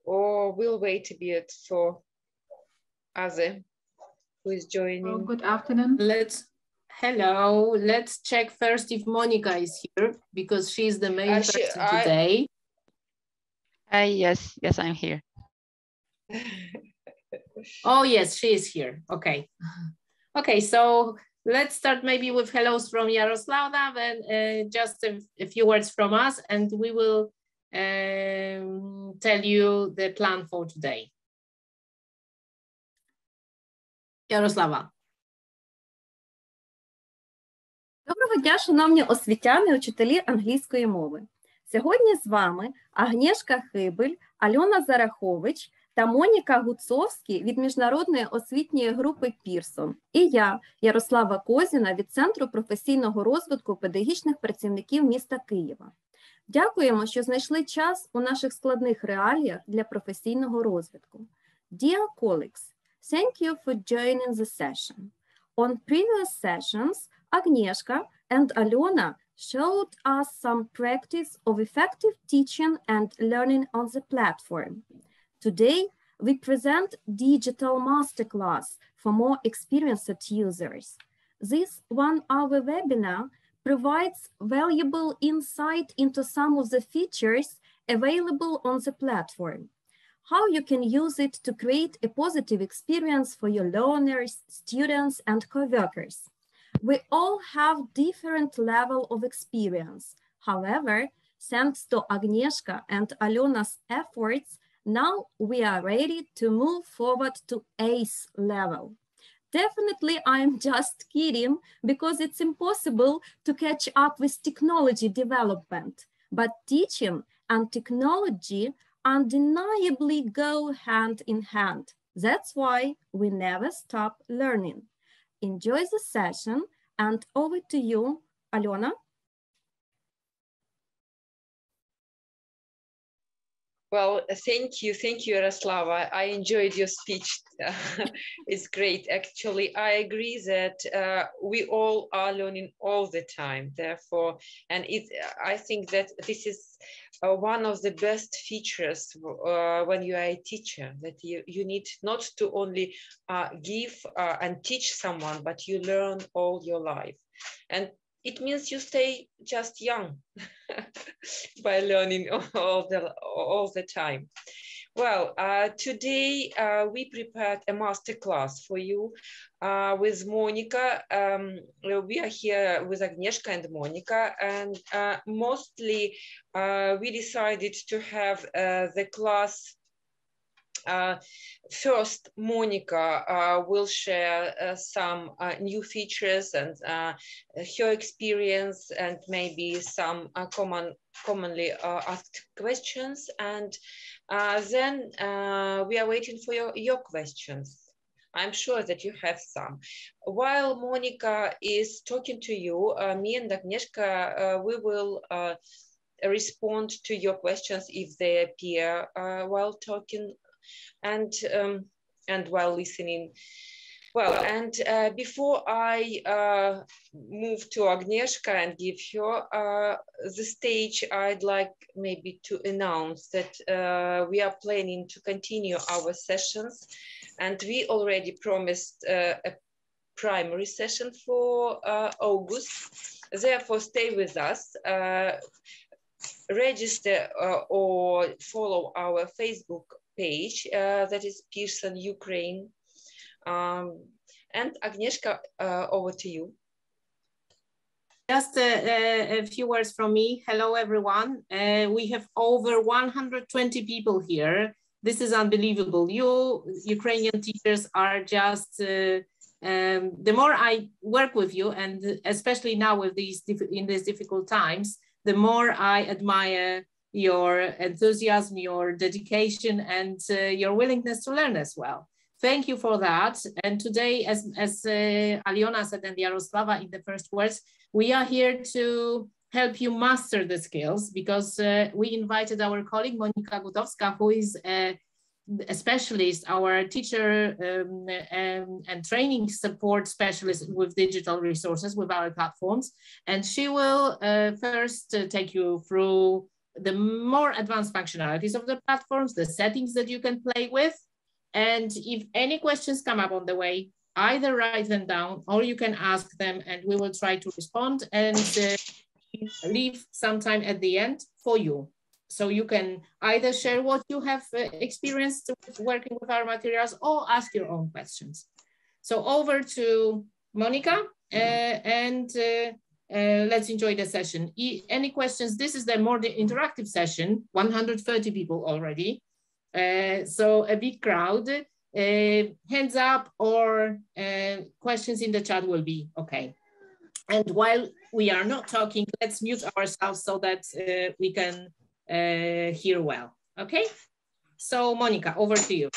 or we'll wait a bit for Aze, who is joining. Oh, good afternoon. Hello, let's check first if Monica is here, because she's the main person today. Yes, I'm here. Oh, yes, she is here. Okay. Okay, so let's start maybe with hellos from Yaroslava, then just a few words from us, and we will tell you the plan for today. Ярослава. Доброго дня, шановні освітяни, учителі англійської мови. Сьогодні з вами Агнєшка Хибель, Альона Зарахович та Моніка Гуцовський від Міжнародної освітньої групи Пірсон. І я, Ярослава Козіна, від Центру професійного розвитку педагогічних працівників міста Києва. Дякуємо, що знайшли час у наших складних реаліях для професійного розвитку. Dear colleagues, thank you for joining the session. On previous sessions, Agnieszka and Alona showed us some practice of effective teaching and learning on the platform. Today, we present digital masterclass for more experienced users. This one-hour webinar provides valuable insight into some of the features available on the platform, how you can use it to create a positive experience for your learners, students, and co-workers. We all have different level of experience. However, thanks to Agnieszka and Alona's efforts, now we are ready to move forward to ACE level. Definitely, I'm just kidding, because it's impossible to catch up with technology development, but teaching and technology undeniably go hand in hand. That's why we never stop learning. Enjoy the session, and over to you, Alona. Well, thank you, Yaroslava. I enjoyed your speech. It's great. Actually, I agree that we all are learning all the time. Therefore, and I think that this is one of the best features when you are a teacher, that you need not to only give and teach someone, but you learn all your life. And it means you stay just young by learning all the time. Well, today we prepared a masterclass for you with Monica. We are here with Agnieszka and Monica, and mostly we decided to have the class. First, Monica will share some new features and her experience, and maybe some commonly asked questions. And then we are waiting for your questions. I'm sure that you have some. While Monica is talking to you, me and Agnieszka, we will respond to your questions if they appear while talking and while listening. Well, and before I move to Agnieszka and give her the stage, I'd like maybe to announce that we are planning to continue our sessions, and we already promised a primary session for August. Therefore, stay with us. Register or follow our Facebook page, that is Pearson Ukraine. And Agnieszka, over to you. Just a few words from me. Hello, everyone. We have over 120 people here. This is unbelievable. You Ukrainian teachers are just, the more I work with you, and especially now with in these difficult times, the more I admire your enthusiasm, your dedication, and your willingness to learn as well. Thank you for that. And today, as Aliona said and Yaroslava in the first words, we are here to help you master the skills, because we invited our colleague Monika Gutowska, who is a specialist, our teacher and training support specialist with digital resources with our platforms. And she will first take you through the more advanced functionalities of the platforms, the settings that you can play with. And if any questions come up on the way, either write them down or you can ask them and we will try to respond and leave some time at the end for you. So you can either share what you have experienced with working with our materials or ask your own questions. So over to Monica and let's enjoy the session. Any questions? This is the more interactive session, 130 people already. So a big crowd, hands up or questions in the chat will be okay. And while we are not talking, let's mute ourselves so that we can hear well, okay? So Monica, over to you.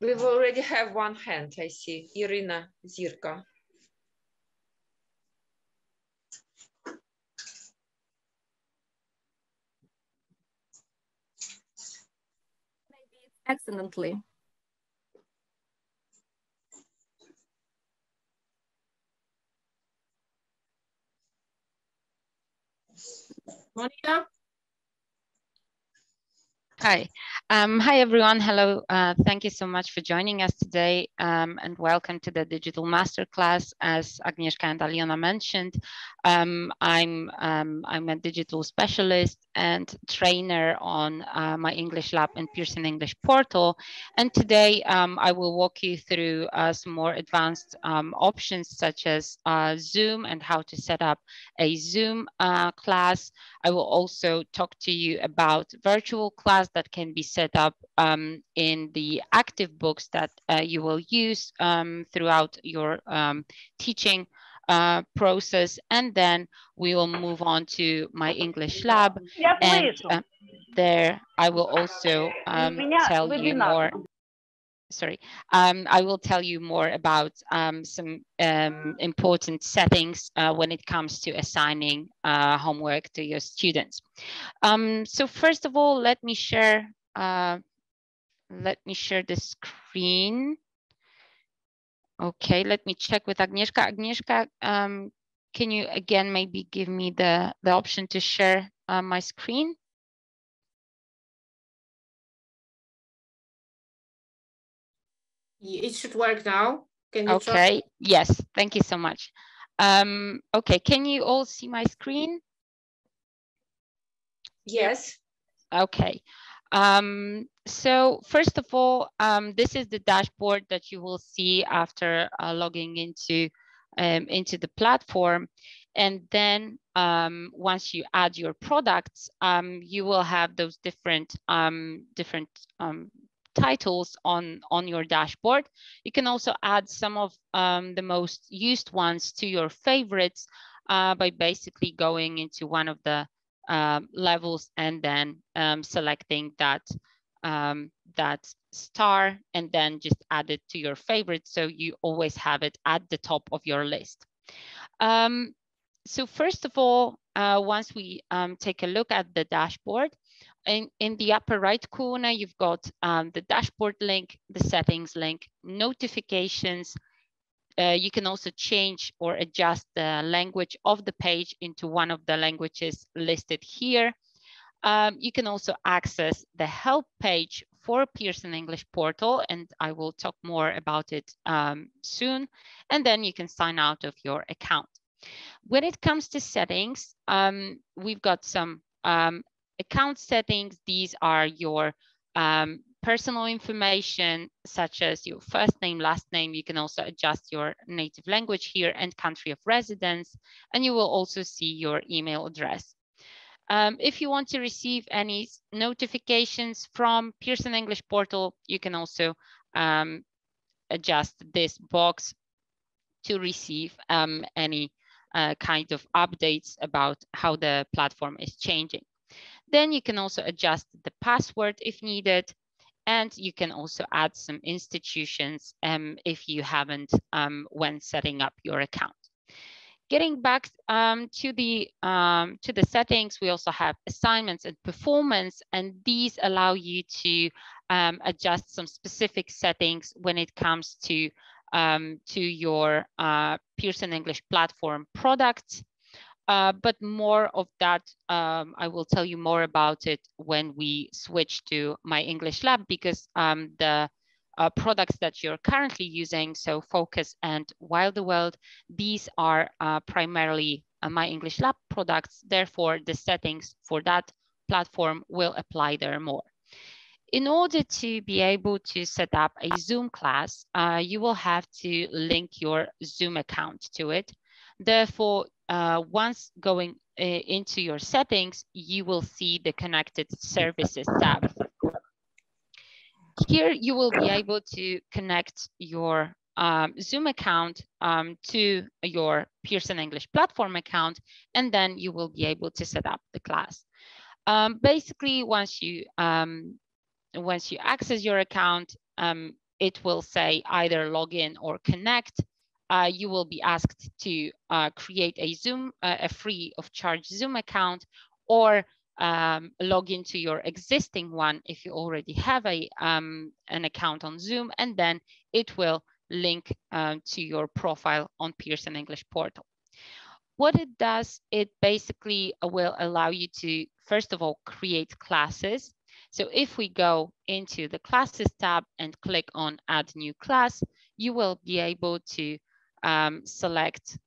We already have one hand, I see, Irina Zirka. Excellently. Monica? Hi. Hi, everyone. Hello. Thank you so much for joining us today and welcome to the Digital Masterclass. As Agnieszka and Aliona mentioned, I'm a digital specialist and trainer on my English Lab and Pearson English portal. And today I will walk you through some more advanced options such as Zoom and how to set up a Zoom class. I will also talk to you about virtual class that can be set up in the active books that you will use throughout your teaching process. And then we will move on to my English Lab. And there I will also tell you more. Sorry, I will tell you more about some important settings when it comes to assigning homework to your students. So first of all, let me share the screen. Okay, let me check with Agnieszka. Agnieszka, can you again maybe give me the option to share my screen? It should work now. Can you try? Okay, yes, thank you so much. Okay, can you all see my screen? Yes. Okay. So first of all, this is the dashboard that you will see after logging into the platform. And then once you add your products, you will have those different titles on your dashboard. You can also add some of the most used ones to your favorites by basically going into one of the levels and then selecting that star and then just add it to your favorite, so you always have it at the top of your list. So first of all, once we take a look at the dashboard, in the upper right corner, you've got the dashboard link, the settings link, notifications. You can also change or adjust the language of the page into one of the languages listed here. You can also access the help page for Pearson English portal, and I will talk more about it soon. And then you can sign out of your account. When it comes to settings, we've got some account settings. These are your personal information, such as your first name, last name. You can also adjust your native language here and country of residence, and you will also see your email address. If you want to receive any notifications from Pearson English portal, you can also adjust this box to receive any kind of updates about how the platform is changing. Then you can also adjust the password if needed, and you can also add some institutions if you haven't when setting up your account. Getting back to the settings, we also have assignments and performance, and these allow you to adjust some specific settings when it comes to your Pearson English platform products. But more of that, I will tell you more about it when we switch to My English Lab, because the products that you're currently using, so Focus and Wilderweld, these are primarily My English Lab products. Therefore, the settings for that platform will apply there more. In order to be able to set up a Zoom class, you will have to link your Zoom account to it. Therefore, once going into your settings, you will see the Connected Services tab. Here, you will be able to connect your Zoom account to your Pearson English platform account, and then you will be able to set up the class. Basically, once you access your account, it will say either login or connect. You will be asked to create a Zoom, a free of charge Zoom account, or log into your existing one if you already have an account on Zoom, and then it will link to your profile on Pearson English portal. What it does, it basically will allow you to, first of all, create classes. So if we go into the classes tab and click on add new class, you will be able to select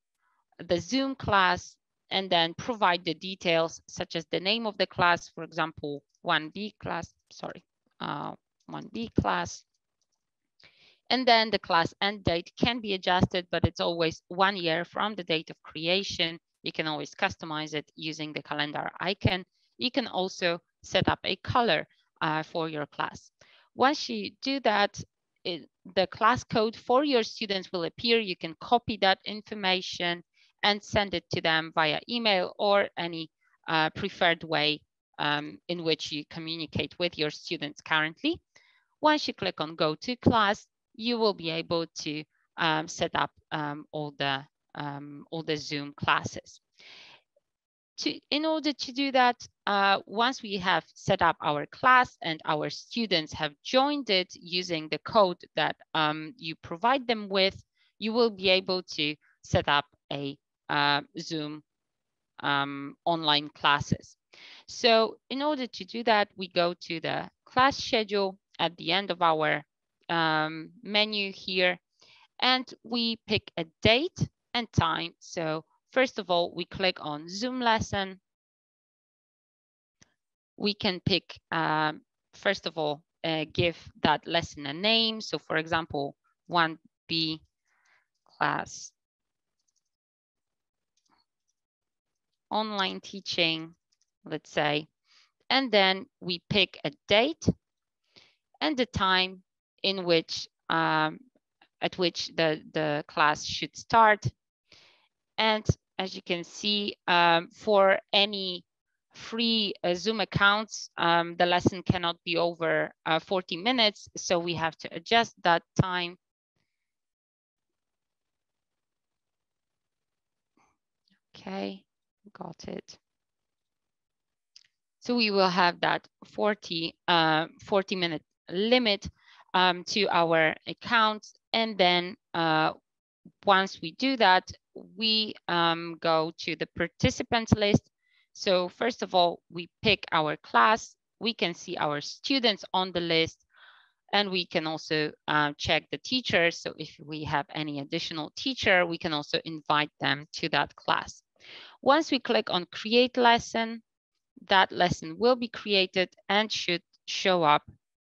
the Zoom class and then provide the details such as the name of the class, for example, 1B class, 1B class. And then the class end date can be adjusted, but it's always 1 year from the date of creation. You can always customize it using the calendar icon. You can also set up a color for your class. Once you do that, the class code for your students will appear. You can copy that information and send it to them via email or any preferred way in which you communicate with your students currently. Once you click on Go to Class, you will be able to set up all the Zoom classes. In order to do that, once we have set up our class and our students have joined it using the code that you provide them with, you will be able to set up a Zoom online classes. So in order to do that, we go to the class schedule at the end of our menu here, and we pick a date and time. So first of all, we click on Zoom lesson. We can pick, first of all, give that lesson a name. So for example, 1B class online teaching, let's say, and then we pick a date and the time in which at which the class should start. And as you can see, for any free Zoom accounts, the lesson cannot be over 40 minutes, so we have to adjust that time. Okay, got it. So we will have that 40-minute limit to our account. And then once we do that, we go to the participants list. So first of all, we pick our class. We can see our students on the list, and we can also check the teachers. So if we have any additional teacher, we can also invite them to that class. Once we click on create lesson, that lesson will be created and should show up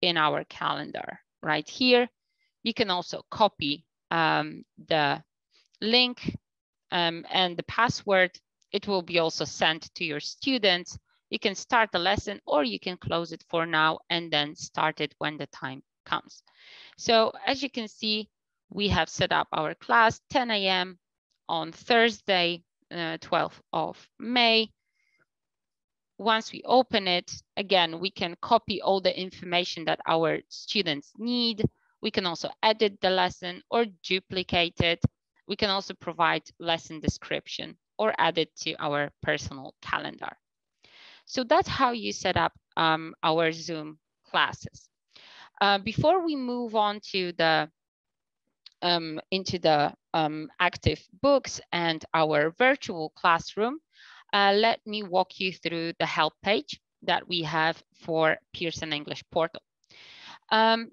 in our calendar right here. You can also copy the link and the password. It will be also sent to your students. You can start the lesson or you can close it for now and then start it when the time comes. So as you can see, we have set up our class 10 a.m. on Thursday, 12th of May. Once we open it, again, we can copy all the information that our students need. We can also edit the lesson or duplicate it. We can also provide lesson description or add it to our personal calendar. So that's how you set up our Zoom classes. Before we move on to the into the active books and our virtual classroom, let me walk you through the help page that we have for Pearson English Portal.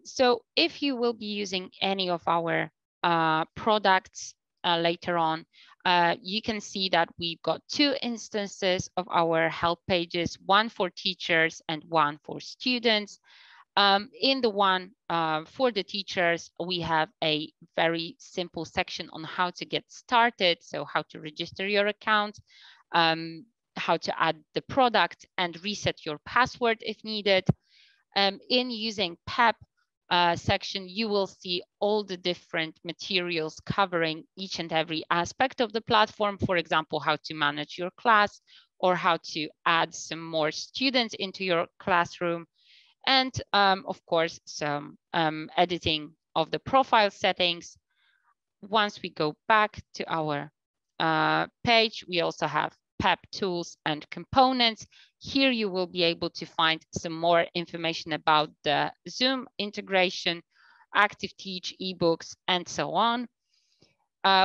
So if you will be using any of our products later on, you can see that we've got two instances of our help pages, one for teachers and one for students. In the one for the teachers, we have a very simple section on how to get started. So how to register your account, how to add the product and reset your password if needed. In using Pep section, you will see all the different materials covering each and every aspect of the platform. For example, how to manage your class or how to add some more students into your classroom. And of course, some editing of the profile settings. Once we go back to our page, we also have Pep Tools and Components. Here you will be able to find some more information about the Zoom integration, Active Teach, ebooks, and so on.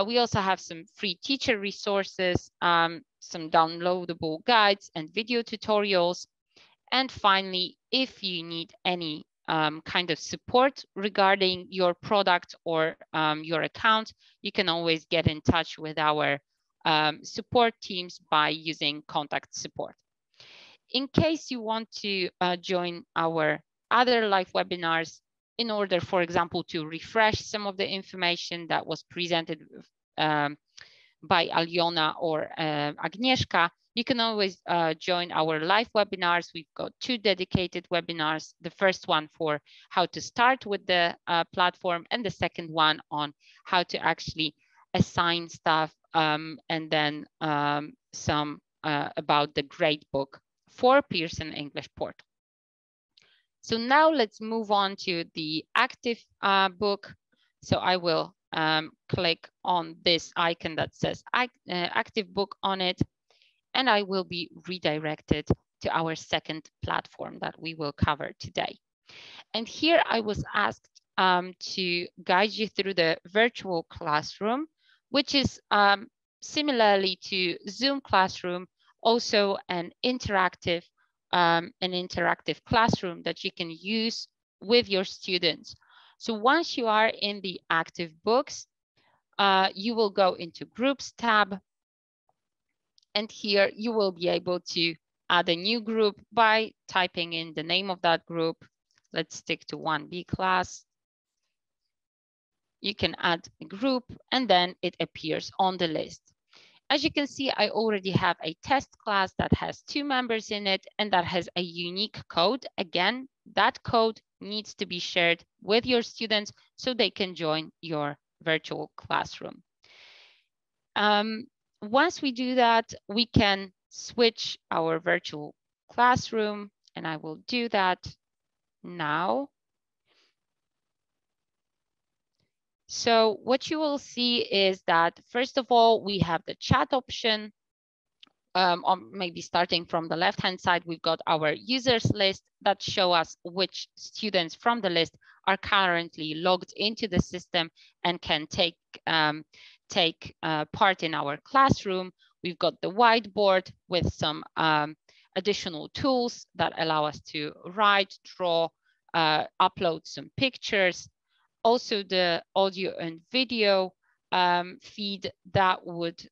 We also have some free teacher resources, some downloadable guides and video tutorials. And finally, if you need any kind of support regarding your product or your account, you can always get in touch with our support teams by using contact support. In case you want to join our other live webinars in order, for example, to refresh some of the information that was presented by Aliona or Agnieszka, you can always join our live webinars. We've got two dedicated webinars. The first one for how to start with the platform, and the second one on how to actually assign stuff, and then some about the gradebook for Pearson English Portal. So now let's move on to the active book. So I will click on this icon that says active book on it, and I will be redirected to our second platform that we will cover today. And here I was asked to guide you through the virtual classroom, which is similarly to Zoom Classroom, also an interactive classroom that you can use with your students. So once you are in the active books, you will go into Groups tab. And here you will be able to add a new group by typing in the name of that group. Let's stick to 1B class. You can add a group and then it appears on the list. As you can see, I already have a test class that has 2 members in it and that has a unique code. Again, that code needs to be shared with your students so they can join your virtual classroom. Once we do that, we can switch our virtual classroom, and I will do that now. So what you will see is that, first of all, we have the chat option. Or maybe starting from the left-hand side, we've got our users list that show us which students from the list are currently logged into the system and can take part in our classroom. We've got the whiteboard with some additional tools that allow us to write, draw, upload some pictures. Also the audio and video feed that would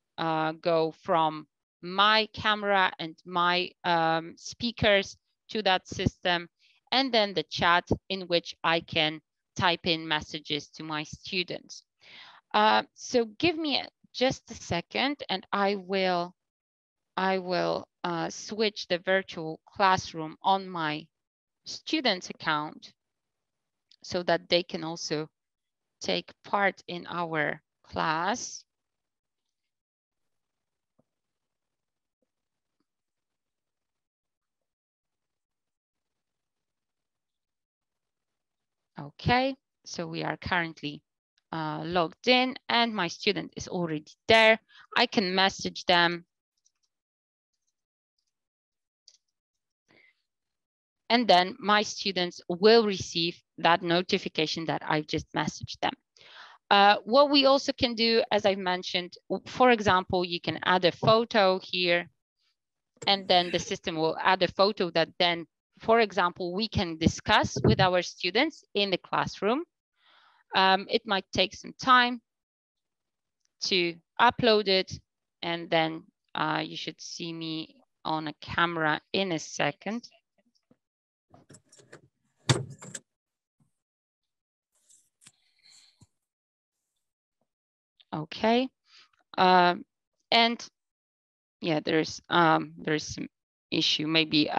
go from my camera and my speakers to that system, and then the chat in which I can type in messages to my students. So give me just a second and I will switch the virtual classroom on my students account so that they can also take part in our class. Okay, so we are currently logged in and my student is already there. I can message them. And then my students will receive that notification that I've just messaged them. What we also can do, as I mentioned, for example, you can add a photo here, and then the system will add a photo that then, for example, we can discuss with our students in the classroom. It might take some time to upload it, and then you should see me on a camera in a second. Okay, and yeah, there's some issue. Maybe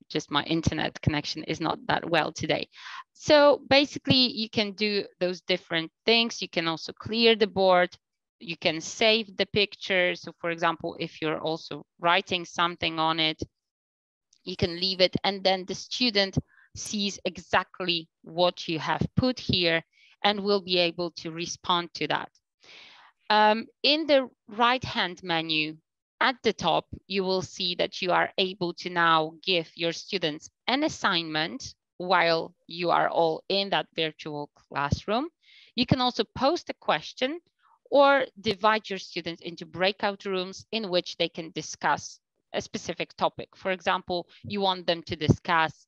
just my internet connection is not that well today. So basically, you can do those different things. You can also clear the board. You can save the picture. So for example, if you're also writing something on it, you can leave it, and then the student sees exactly what you have put here and will be able to respond to that. In the right-hand menu at the top, you will see that you are able to now give your students an assignment while you are all in that virtual classroom. You can also post a question or divide your students into breakout rooms in which they can discuss a specific topic. For example, you want them to discuss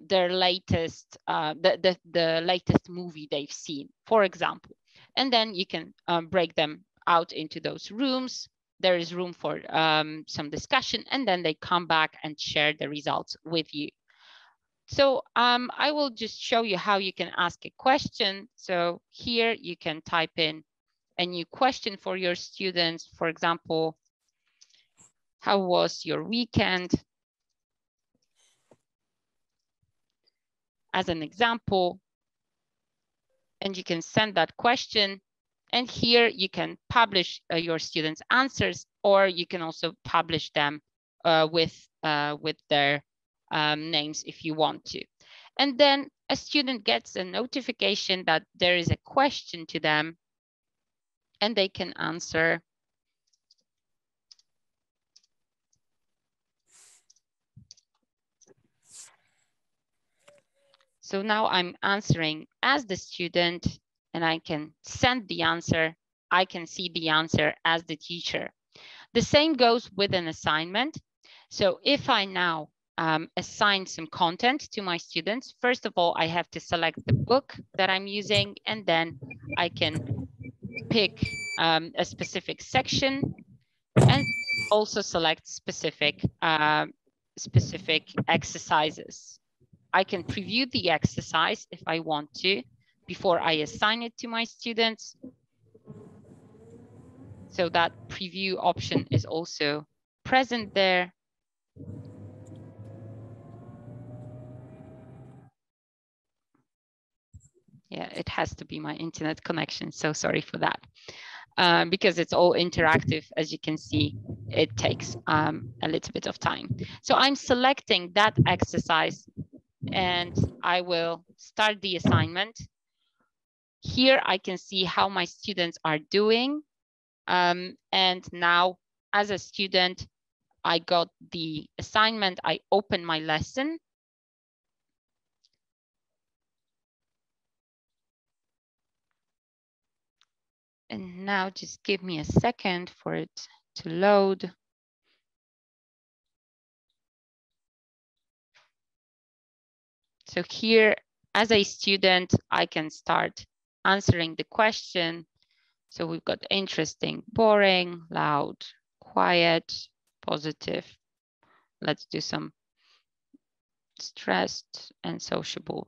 their latest, the latest movie they've seen, for example. And then you can break them out into those rooms. There is room for some discussion, and then they come back and share the results with you. So I will just show you how you can ask a question. So here you can type in a new question for your students. For example, how was your weekend? As an example, and you can send that question. And here you can publish your students' answers, or you can also publish them with their names if you want to. And then a student gets a notification that there is a question to them, and they can answer. So now I'm answering as the student, and I can send the answer. I can see the answer as the teacher. The same goes with an assignment. So if I now assign some content to my students, first of all, I have to select the book that I'm using, and then I can pick a specific section and also select specific exercises. I can preview the exercise if I want to before I assign it to my students. So that preview option is also present there. Yeah, it has to be my internet connection. So sorry for that. Because it's all interactive, as you can see, it takes a little bit of time. So I'm selecting that exercise, and I will start the assignment. Here I can see how my students are doing. And now as a student, I got the assignment, I open my lesson. And now just give me a second for it to load. So here, as a student, I can start answering the question. So we've got interesting, boring, loud, quiet, positive. Let's do some stressed and sociable.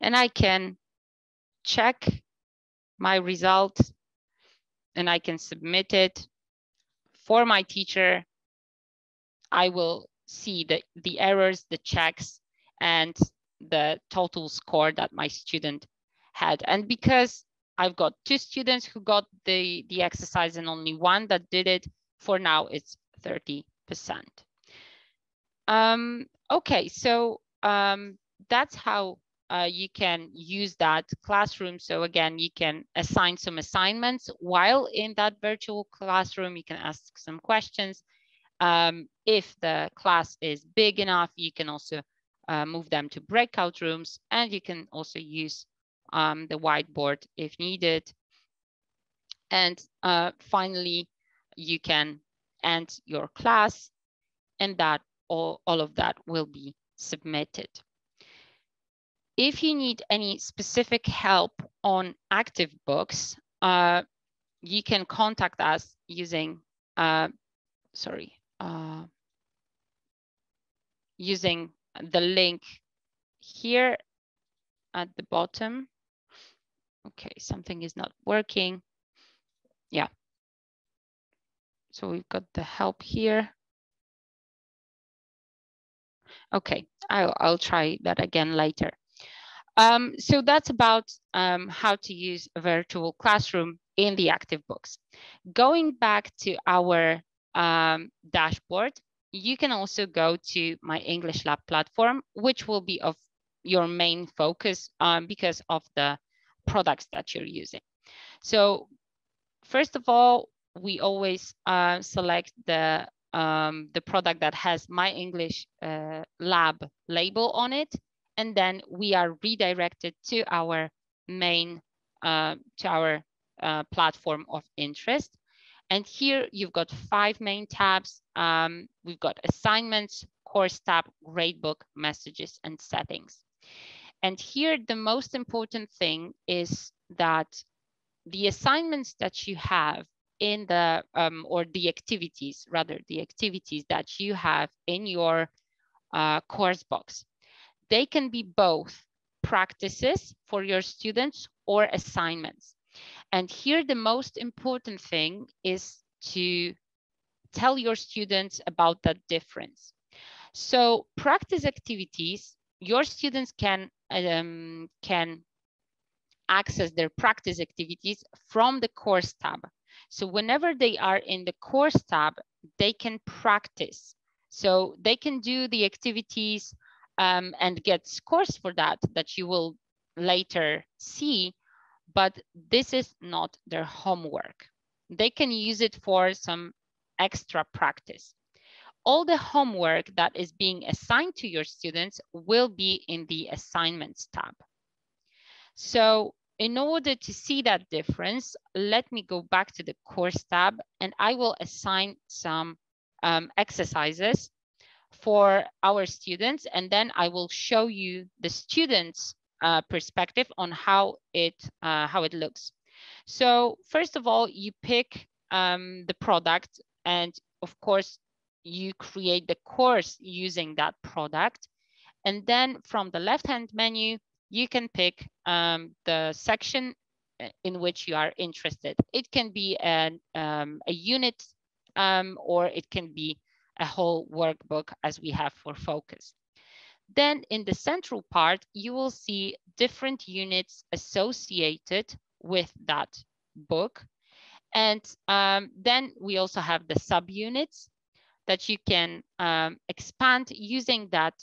And I can check my result, and I can submit it. For my teacher, I will see the errors, the checks, and the total score that my student had. And because I've got 2 students who got the exercise and only 1 that did it, for now it's 30%. Okay, so that's how you can use that classroom. So again, you can assign some assignments while in that virtual classroom. You can ask some questions. If the class is big enough, you can also move them to breakout rooms, and you can also use the whiteboard if needed. And finally, you can end your class, and that all of that will be submitted. If you need any specific help on active books, you can contact us using, using the link here at the bottom. Okay, something is not working. Yeah. So we've got the help here. Okay, I'll try that again later. So that's about how to use a virtual classroom in the active books. Going back to our dashboard, you can also go to my English Lab platform, which will be of your main focus because of the products that you're using. So first of all, we always select the product that has My English Lab label on it, and then we are redirected to our main platform of interest. And here you've got 5 main tabs. We've got assignments, course tab, gradebook, messages, and settings. And here the most important thing is that the assignments that you have in the, or the activities, rather, the activities that you have in your course box, they can be both practices for your students or assignments. And here the most important thing is to tell your students about that difference. So practice activities, your students can access their practice activities from the course tab. So whenever they are in the course tab, they can practice. So they can do the activities and get scores for that you will later see, but this is not their homework. They can use it for some extra practice. All the homework that is being assigned to your students will be in the assignments tab. So in order to see that difference, let me go back to the course tab, and I will assign some exercises for our students, and then I will show you the students' perspective on how it looks. So first of all, you pick the product, and of course, you create the course using that product. And then from the left-hand menu, you can pick the section in which you are interested. It can be a unit or it can be a whole workbook as we have for focus. Then in the central part, you will see different units associated with that book. And then we also have the subunits that you can expand using that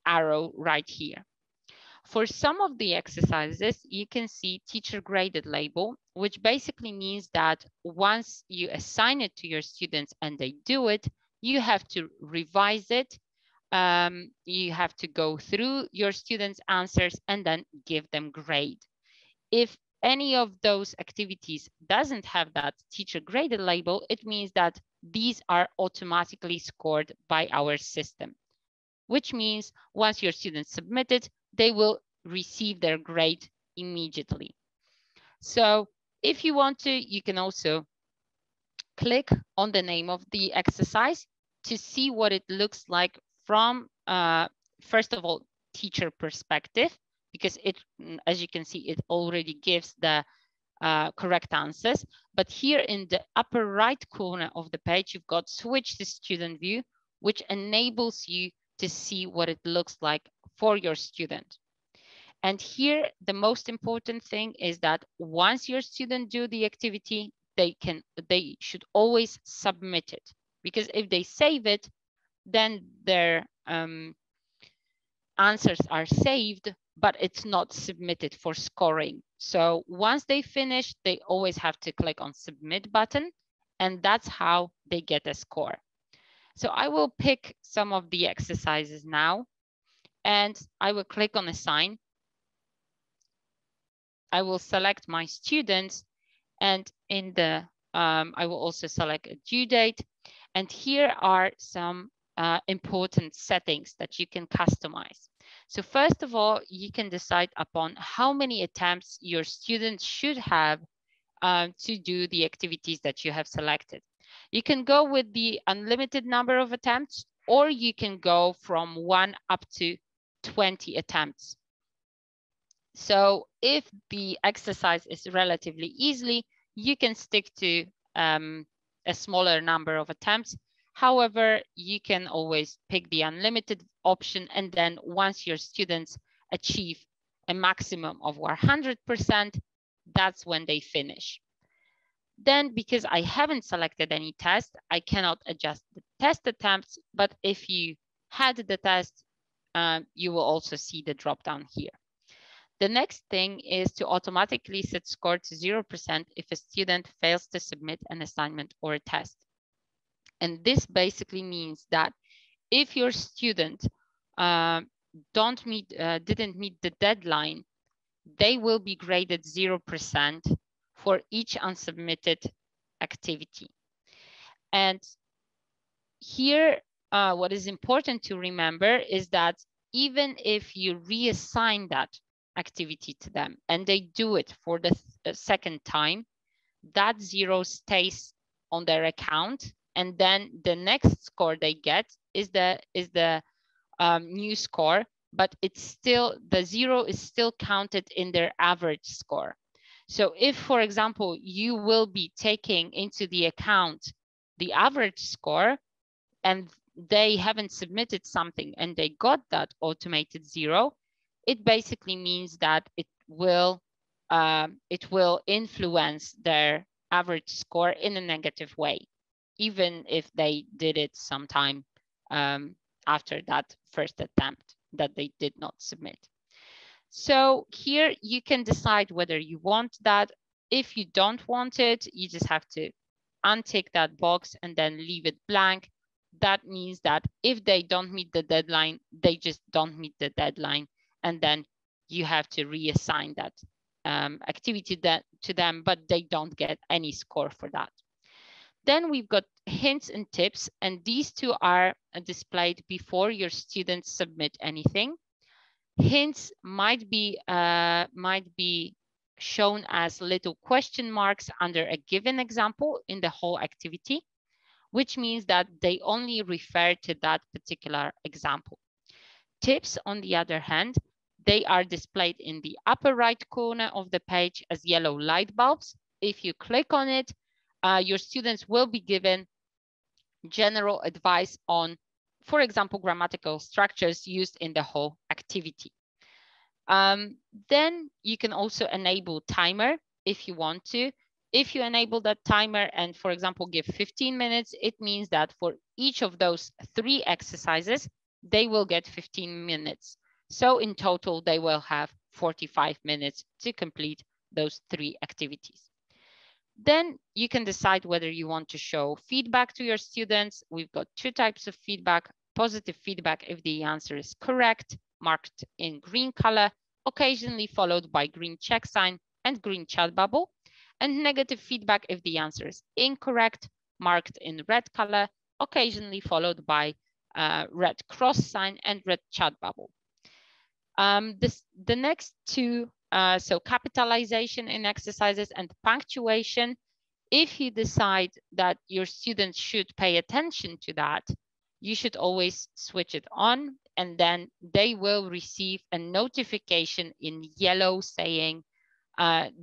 arrow right here. For some of the exercises, you can see teacher graded label, which basically means that once you assign it to your students and they do it, you have to revise it. You have to go through your students' answers and then give them grade. If any of those activities doesn't have that teacher graded label, it means that these are automatically scored by our system, which means once your students submit it, they will receive their grade immediately. So if you want to, you can also click on the name of the exercise to see what it looks like from, first of all, teacher perspective, because it, as you can see, it already gives the correct answers. But here in the upper right corner of the page, you've got switch to student view, which enables you to see what it looks like for your student. And here, the most important thing is that once your student do the activity, they should always submit it, because if they save it, then their answers are saved, but it's not submitted for scoring. So once they finish, they always have to click on submit button, and that's how they get a score. So I will pick some of the exercises now, and I will click on assign. I will select my students, and in the I will also select a due date. And here are some important settings that you can customize. So first of all, you can decide upon how many attempts your students should have to do the activities that you have selected. You can go with the unlimited number of attempts, or you can go from 1 up to 20 attempts. So if the exercise is relatively easy, you can stick to a smaller number of attempts. However, you can always pick the unlimited option, and then once your students achieve a maximum of 100%, that's when they finish. Then, because I haven't selected any test, I cannot adjust the test attempts, but if you had the test, you will also see the drop down here. The next thing is to automatically set score to 0% if a student fails to submit an assignment or a test. And this basically means that if your student didn't meet the deadline, they will be graded 0% for each unsubmitted activity. And here, what is important to remember is that even if you reassign that activity to them and they do it for the second time, that 0 stays on their account, and then the next score they get is the new score, but it's still, the 0 is still counted in their average score. So if, for example, you will be taking into the account the average score and they haven't submitted something and they got that automated 0, it basically means that it will influence their average score in a negative way, even if they did it sometime after that first attempt that they did not submit. So here you can decide whether you want that. If you don't want it, you just have to untick that box and then leave it blank. That means that if they don't meet the deadline, they just don't meet the deadline, and then you have to reassign that activity to them, but they don't get any score for that. Then we've got hints and tips, and these two are displayed before your students submit anything. Hints might be shown as little question marks under a given example in the whole activity, which means that they only refer to that particular example. Tips, on the other hand, they are displayed in the upper right corner of the page as yellow light bulbs. If you click on it, your students will be given general advice on, for example, grammatical structures used in the whole activity. Then you can also enable timer if you want to. If you enable that timer and, for example, give 15 minutes, it means that for each of those 3 exercises, they will get 15 minutes. So in total, they will have 45 minutes to complete those 3 activities. Then you can decide whether you want to show feedback to your students. We've got 2 types of feedback: positive feedback if the answer is correct, marked in green color, occasionally followed by green check sign and green chat bubble, and negative feedback if the answer is incorrect, marked in red color, occasionally followed by red cross sign and red chat bubble. The next 2, so capitalization in exercises and punctuation, if you decide that your students should pay attention to that, you should always switch it on, and then they will receive a notification in yellow saying,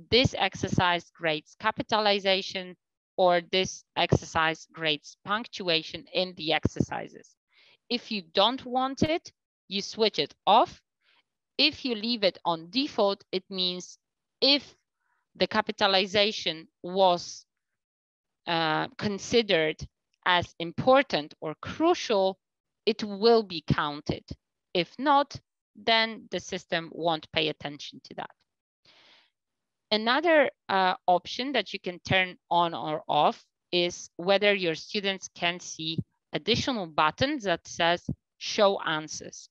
this exercise grades capitalization, or this exercise grades punctuation in the exercises. If you don't want it, you switch it off. If you leave it on default, it means if the capitalization was considered as important or crucial, it will be counted. If not, then the system won't pay attention to that. Another option that you can turn on or off is whether your students can see additional buttons that says show answers.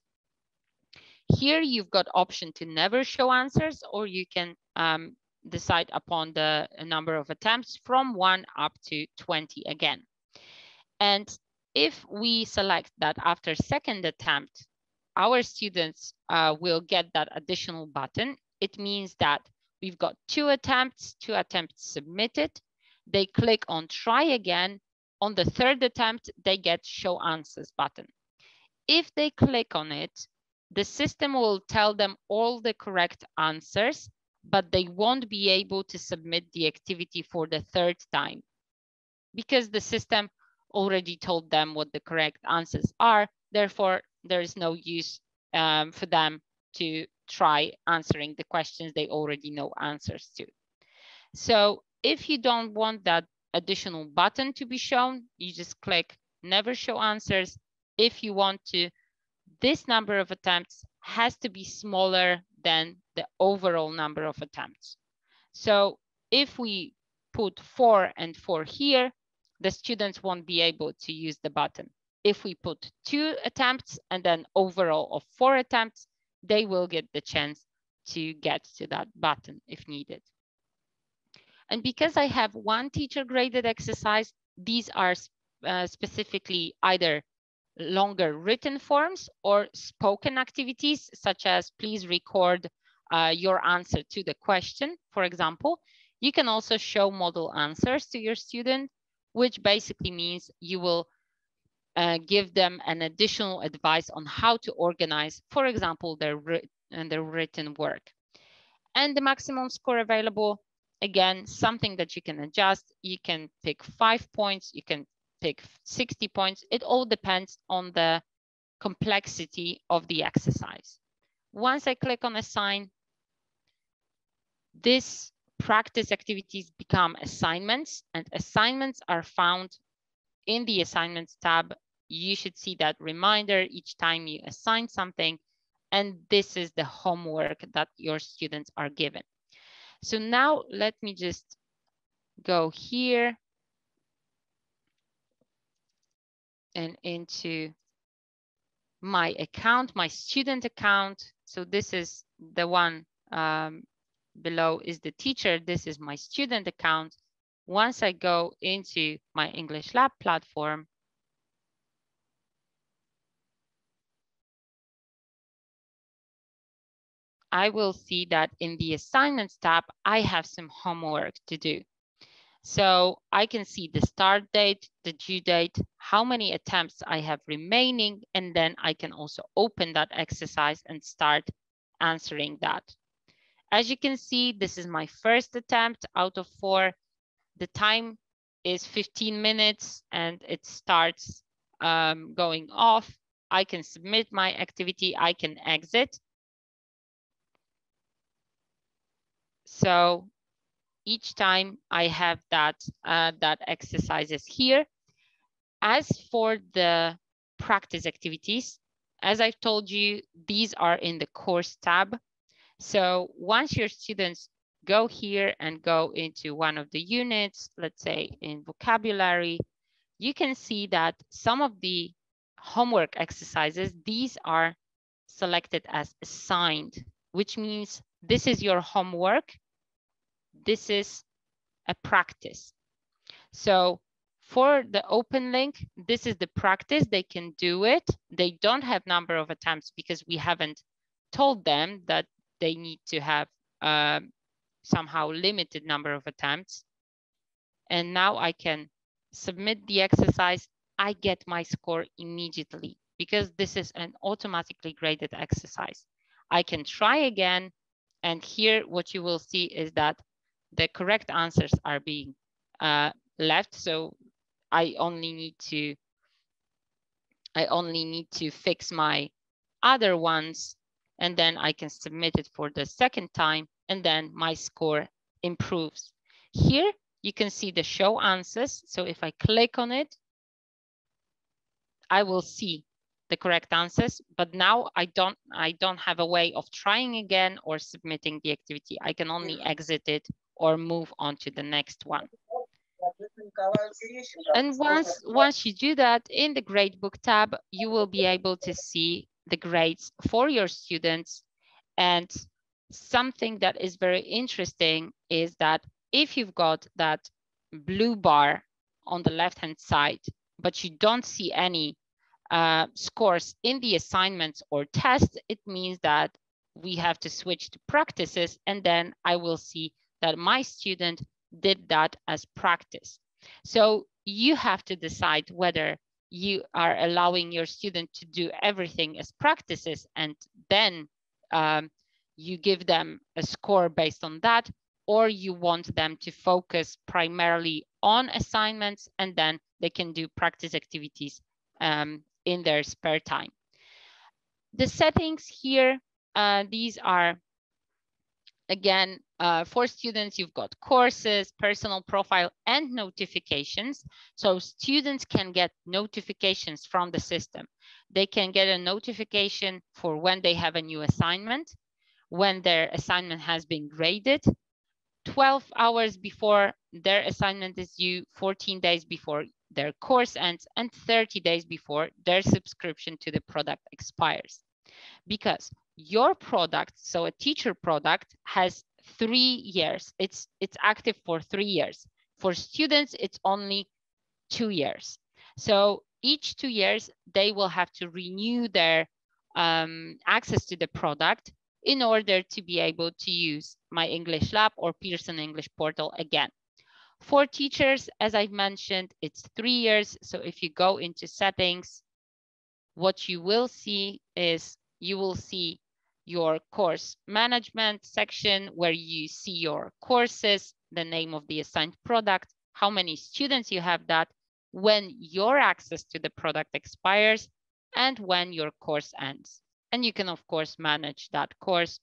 Here you've got option to never show answers, or you can decide upon the number of attempts from 1 up to 20 again. And if we select that after second attempt, our students will get that additional button. It means that we've got 2 attempts submitted. They click on try again. On the 3rd attempt, they get show answers button. If they click on it, the system will tell them all the correct answers, but they won't be able to submit the activity for the 3rd time because the system already told them what the correct answers are. Therefore, there is no use for them to try answering the questions they already know answers to. So if you don't want that additional button to be shown, you just click never show answers. If you want to, this number of attempts has to be smaller than the overall number of attempts. So if we put 4 and 4 here, the students won't be able to use the button. If we put 2 attempts and then overall of 4 attempts, they will get the chance to get to that button if needed. And because I have 1 teacher graded exercise, these are specifically either longer written forms or spoken activities, such as please record your answer to the question, for example. You can also show model answers to your student, which basically means you will give them an additional advice on how to organize, for example, their written work. And the maximum score available, again, something that you can adjust. You can pick 5 points, you can pick 60 points. It all depends on the complexity of the exercise. Once I click on assign, this practice activities become assignments, and assignments are found in the assignments tab. You should see that reminder each time you assign something, and this is the homework that your students are given. So now let me just go here and into my account, my student account. So this is the one below is the teacher. This is my student account. Once I go into my English Lab platform, I will see that in the assignments tab, I have some homework to do. So I can see the start date, the due date, how many attempts I have remaining, and then I can also open that exercise and start answering that. As you can see, this is my first attempt out of 4. The time is 15 minutes and it starts going off. I can submit my activity, I can exit. So each time I have that exercises here. As for the practice activities, as I've told you, these are in the course tab. So once your students go here and go into one of the units, let's say in vocabulary, you can see that some of the homework exercises, these are selected as assigned, which means this is your homework. This is a practice. So for the open link, this is the practice. They can do it. They don't have number of attempts because we haven't told them that they need to have somehow limited number of attempts. And now I can submit the exercise. I get my score immediately because this is an automatically graded exercise. I can try again. And here what you will see is that the correct answers are being left. So I only need to fix my other ones, and then I can submit it for the second time, and then my score improves. Here you can see the show answers. So if I click on it, I will see the correct answers, but now I don't have a way of trying again or submitting the activity. I can only exit it or move on to the next one. And once you do that, in the gradebook tab, you will be able to see the grades for your students. And something that is very interesting is that if you've got that blue bar on the left-hand side, but you don't see any scores in the assignments or tests, it means that we have to switch to practices, and then I will see that my student did that as practice. So you have to decide whether you are allowing your student to do everything as practices, and then you give them a score based on that, or you want them to focus primarily on assignments, and then they can do practice activities in their spare time. The settings here, these are, again, for students, you've got courses, personal profile, and notifications. So students can get notifications from the system. They can get a notification for when they have a new assignment, when their assignment has been graded, 12 hours before their assignment is due, 14 days before their course ends, and 30 days before their subscription to the product expires. Because your product, so a teacher product, has 3 years. It's active for 3 years. For students, it's only 2 years. So each 2 years, they will have to renew their access to the product in order to be able to use My English Lab or Pearson English Portal again. For teachers, as I mentioned, it's 3 years. So if you go into settings, what you will see is you will see your course management section where you see your courses, the name of the assigned product, how many students you have that, when your access to the product expires, and when your course ends. And you can, of course, manage that course.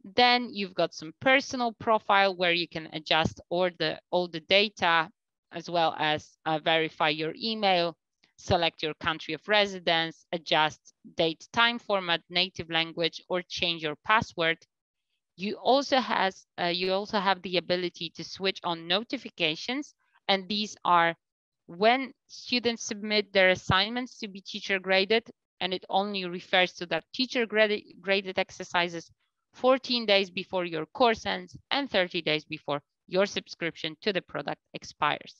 Then you've got some personal profile where you can adjust all the data, as well as verify your email, select your country of residence, adjust date, time format, native language, or change your password. You also have the ability to switch on notifications, and these are when students submit their assignments to be teacher graded, and it only refers to that teacher graded exercises 14 days before your course ends and 30 days before your subscription to the product expires.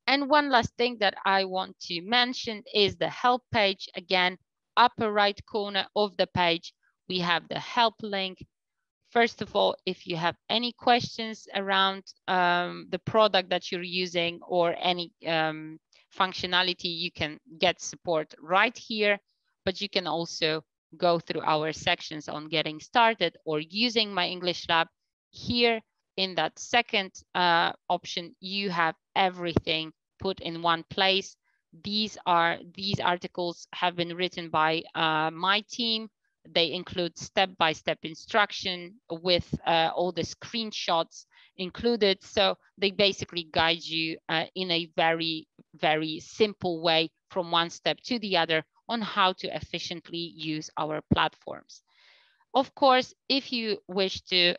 And one last thing that I want to mention is the help page. Again, upper right corner of the page, we have the help link. First of all, if you have any questions around the product that you're using or any functionality, you can get support right here, but you can also go through our sections on getting started or using My English Lab. Here in that second option, you have everything put in one place. These articles have been written by my team. They include step-by-step instruction with all the screenshots included. So they basically guide you in a very, very simple way from one step to the other on how to efficiently use our platforms. Of course, if you wish to,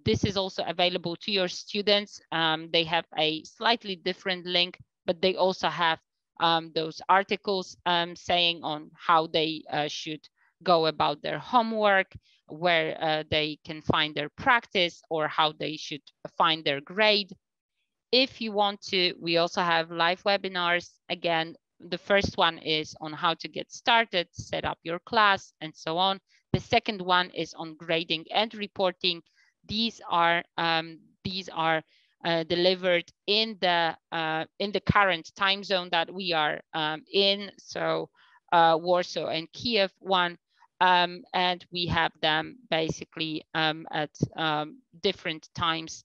this is also available to your students. They have a slightly different link, but they also have those articles saying on how they should go about their homework, where they can find their practice, or how they should find their grade. If you want to, we also have live webinars. Again, the first one is on how to get started, set up your class, and so on. The second one is on grading and reporting. These are delivered in the current time zone that we are in. So Warsaw and Kiev one. And we have them basically at different times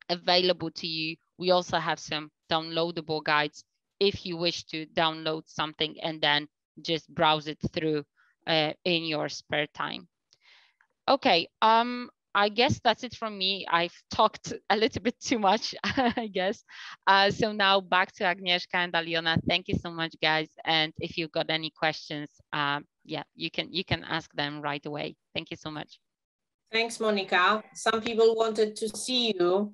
available to you. We also have some downloadable guides if you wish to download something and then just browse it through in your spare time. Okay, I guess that's it from me. I've talked a little bit too much, I guess. So now back to Agnieszka and Aliona. Thank you so much, guys. And if you've got any questions, yeah, you can ask them right away. Thank you so much. Thanks, Monica. Some people wanted to see you.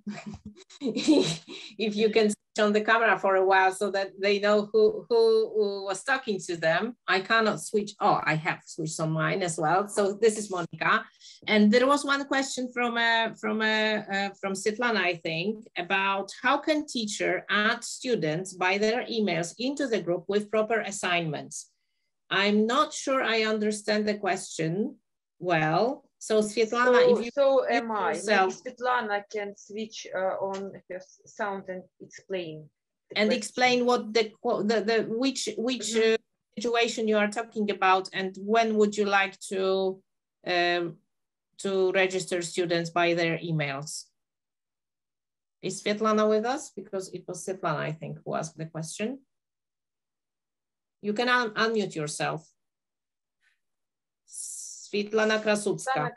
If you can switch on the camera for a while so that they know who was talking to them. I cannot switch. Oh, I have switched on mine as well. So this is Monica. And there was one question from Svetlana, I think, about how can teacher add students by their emails into the group with proper assignments? I'm not sure I understand the question well. So Svetlana, if you am I. Maybe Svetlana can switch on her sound and explain. And explain what which situation you are talking about, and when would you like to register students by their emails. Is Svetlana with us? Because it was Svetlana, I think, who asked the question. You can unmute yourself. Svetlana Krasutska.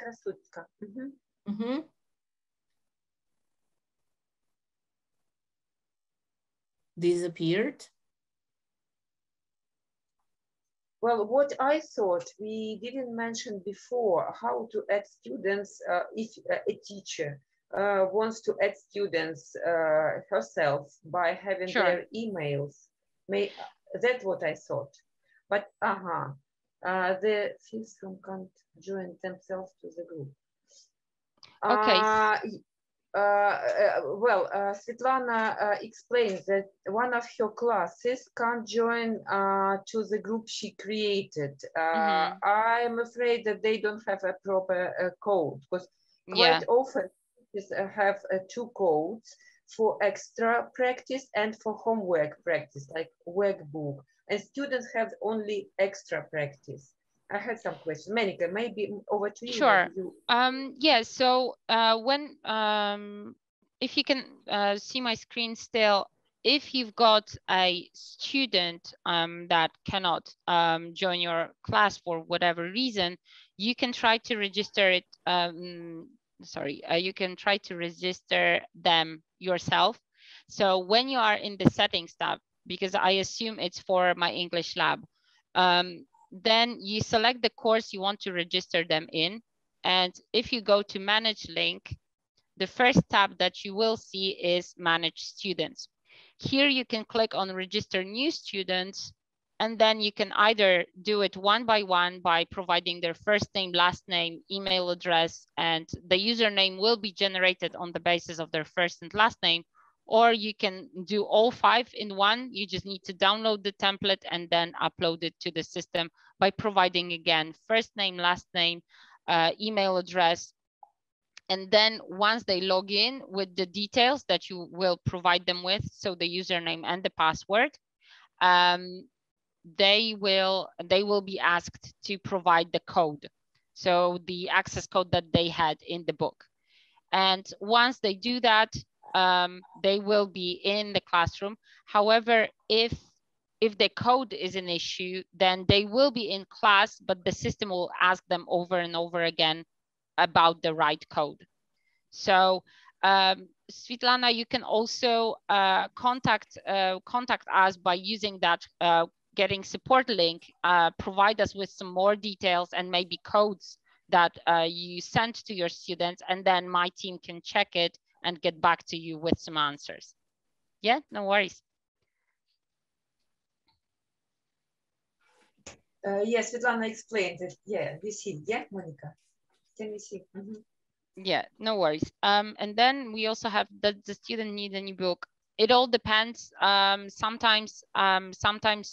Disappeared. Well, what I thought we didn't mention before, how to add students if a teacher wants to add students herself by having their emails. That's what I thought. But the system can't join themselves to the group. Okay. Svetlana explained that one of her classes can't join to the group she created. I'm afraid that they don't have a proper code, because quite often have two codes for extra practice and for homework practice, like workbook, and students have only extra practice. I had some questions. Monica, maybe over to you. Sure. Yeah, so when, if you can see my screen still, if you've got a student that cannot join your class for whatever reason, you can try to register it, you can try to register them yourself. So when you are in the settings tab, because I assume it's for my English lab, then you select the course you want to register them in. And if you go to manage link, the first tab that you will see is manage students. Here you can click on register new students, and then you can either do it one by one by providing their first name, last name, email address, and the username will be generated on the basis of their first and last name. Or you can do all 5 in one. You just need to download the template and then upload it to the system by providing, again, first name, last name, email address. And then once they log in with the details that you will provide them with, so the username and the password, they will be asked to provide the code. So the access code that they had in the book. And once they do that, they will be in the classroom. However, if the code is an issue, then they will be in class, but the system will ask them over and over again about the right code. So Svetlana, you can also contact us by using that getting support link, provide us with some more details and maybe codes that you sent to your students, and then my team can check it and get back to you with some answers. Yeah, no worries. Yes, Svetlana explained it. Yeah, we see. Yeah, Monica, can we see? Yeah, no worries. And then we also have the student need a new book. It all depends. Sometimes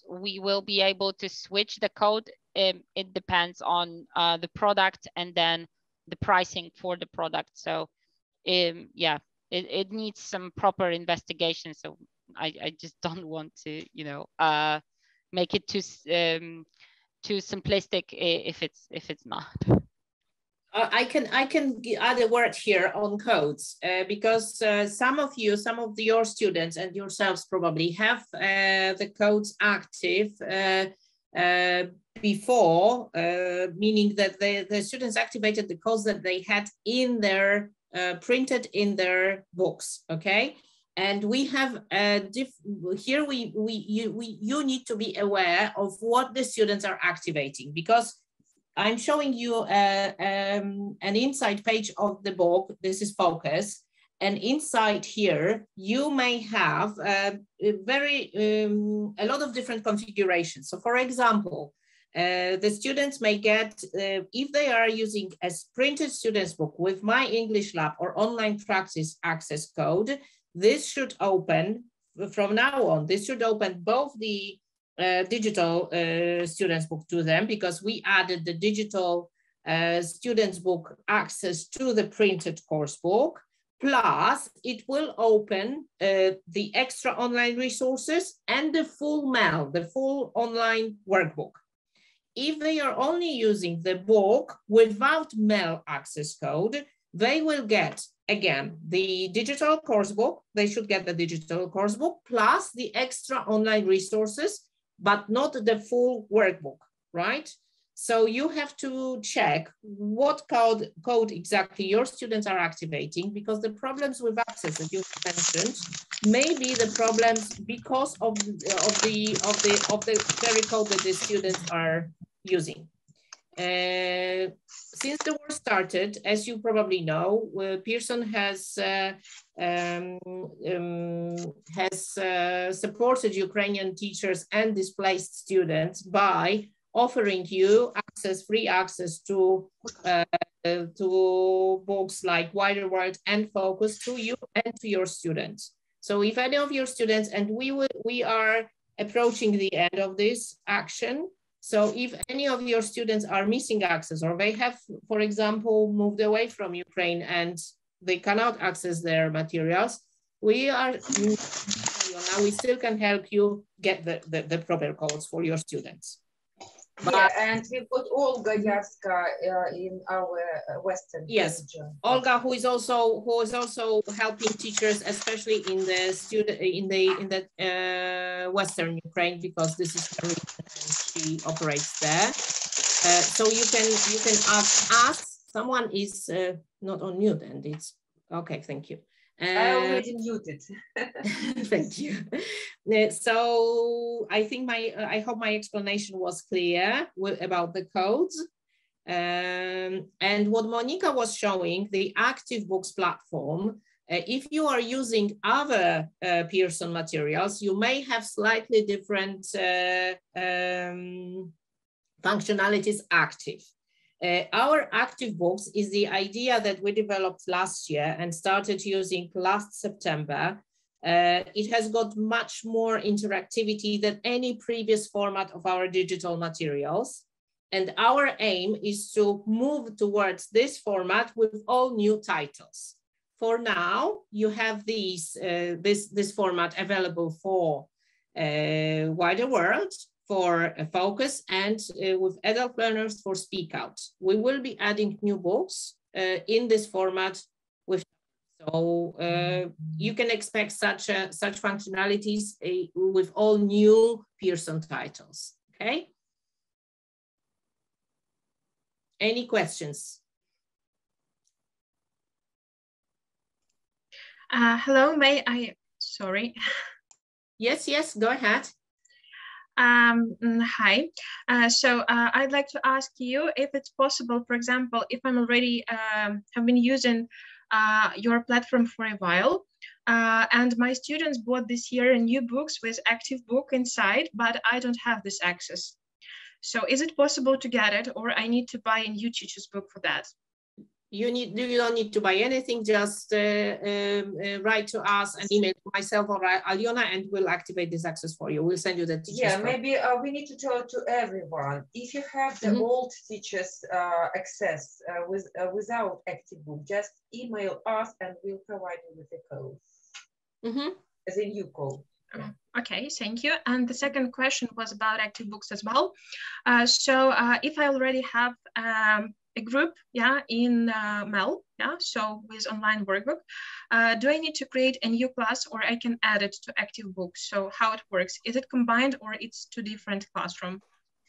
we will be able to switch the code. It depends on the product and then the pricing for the product. So yeah, it needs some proper investigation. So I just don't want to, make it too simplistic if it's not. I can add a word here on codes because some of your students and yourselves probably have the codes active before, meaning that the students activated the codes that they had in their printed in their books. Okay, and we have here you need to be aware of what the students are activating, because I'm showing you an inside page of the book. This is Focus. And inside here, you may have a lot of different configurations. So for example, the students may get, if they are using a printed student's book with My English Lab or online practice access code, this should open, from now on, this should open both the digital student's book to them, because we added the digital student's book access to the printed course book. Plus, it will open the extra online resources and the full MEL, the full online workbook. If they are only using the book without MEL access code, they will get, again, the digital course book. They should get the digital course book plus the extra online resources, but not the full workbook, right? So you have to check what code exactly your students are activating, because the problems with access that you mentioned may be the problems because of the very code that the students are using. Since the war started, as you probably know, Pearson has supported Ukrainian teachers and displaced students by offering you free access to books like Wider World and Focus to you and to your students. So if any of your students, and we are approaching the end of this action, so if any of your students are missing access, or they have, for example, moved away from Ukraine and they cannot access their materials, we still can help you get the proper codes for your students. Yeah, and we put Olga Yarska in our Western region. Olga, who is also helping teachers, especially in the Western Ukraine, because this is her region and she operates there. So you can ask us. Someone is not on mute, and it's okay. Thank you. I already muted. Thank you. So I think I hope my explanation was clear about the codes. And what Monica was showing, the Active Books platform, if you are using other Pearson materials, you may have slightly different functionalities active. Our Active Books is the idea that we developed last year and started using last September. It has got much more interactivity than any previous format of our digital materials. And our aim is to move towards this format with all new titles. For now, you have this format available for Wider World, for Focus, and with adult learners for Speak Out. We will be adding new books in this format. So you can expect such functionalities with all new Pearson titles, okay? Any questions? Hello, sorry. Yes, go ahead. Hi. So I'd like to ask you if it's possible, for example, if I'm already have been using your platform for a while, and my students bought this year new books with Active Book inside, but I don't have this access. So is it possible to get it, or I need to buy a new teacher's book for that? You don't need to buy anything, just write to us and email to myself or Aliona, and we'll activate this access for you. We'll send you the teacher's book. Maybe we need to tell to everyone, if you have the old teacher's access without Active Book, just email us and we'll provide you with the code as a new code. Okay, thank you. And the second question was about Active Books as well. So if I already have a group, in MEL, so with online workbook, do I need to create a new class, or I can add it to Active Books? So how it works? Is it combined, or it's two different classrooms?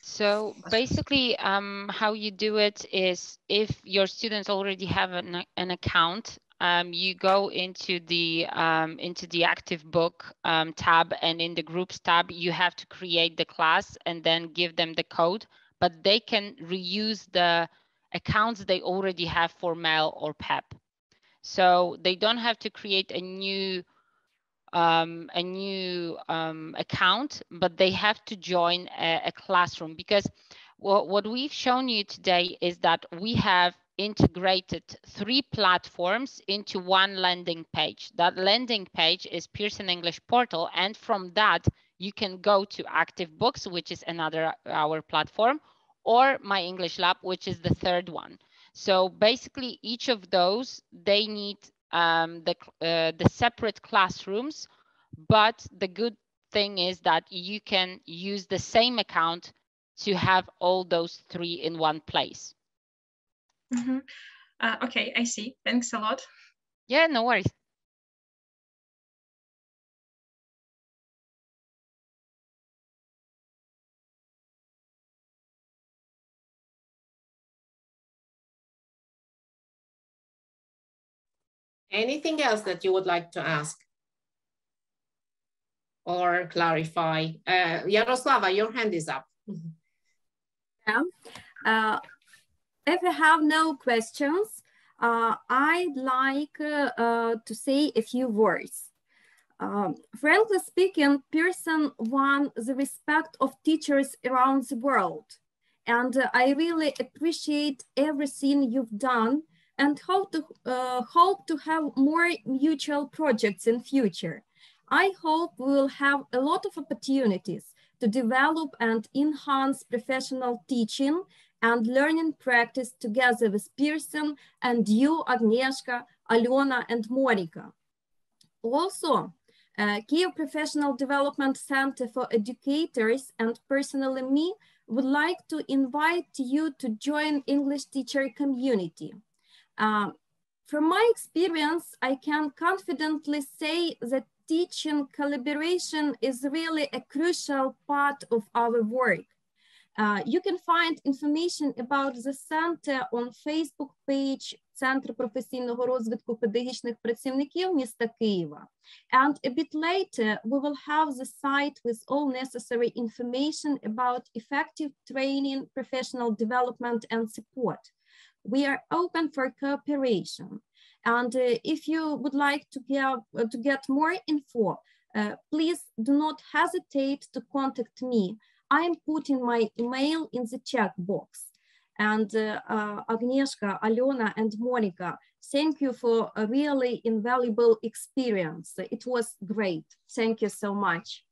So basically, how you do it is, if your students already have an account, you go into the Active Book tab, and in the Groups tab, you have to create the class and then give them the code, but they can reuse the accounts they already have for MEL or PEP. So they don't have to create a new account, but they have to join a classroom, because what we've shown you today is that we have integrated 3 platforms into one landing page. That landing page is Pearson English Portal, and from that you can go to Active Books, which is another our platform, or My English Lab, which is the 3rd one. So basically each of those, they need the separate classrooms, but the good thing is that you can use the same account to have all those 3 in one place. Mm-hmm. Okay, I see. Thanks a lot. Yeah, no worries. Anything else that you would like to ask or clarify? Yaroslava, your hand is up. Yeah. If you have no questions, I'd like to say a few words. Frankly speaking, Pearson won the respect of teachers around the world. And I really appreciate everything you've done, and hope to have more mutual projects in future. I hope we will have a lot of opportunities to develop and enhance professional teaching and learning practice together with Pearson and you, Agnieszka, Alona, and Monica. Also, Kyiv Professional Development Center for Educators and personally me would like to invite you to join English teacher community. From my experience, I can confidently say that teaching collaboration is really a crucial part of our work. You can find information about the center on Facebook page Центру професійного розвитку педагогічних працівників міста Києва. And a bit later, we will have the site with all necessary information about effective training, professional development, and support. We are open for cooperation. And if you would like to get more info, please do not hesitate to contact me. I am putting my email in the chat box. And Agnieszka, Alona, and Monica, thank you for a really invaluable experience. It was great. Thank you so much.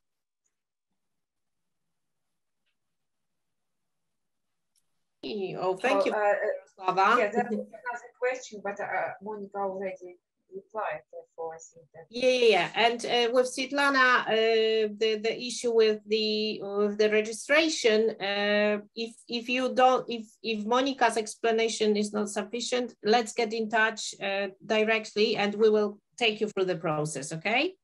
Oh, thank you, Slava. Yeah, that's another question, but Monica already replied. Therefore, I think that. Yeah. And with Svetlana, the issue with the registration, if Monica's explanation is not sufficient, let's get in touch directly, and we will take you through the process. Okay.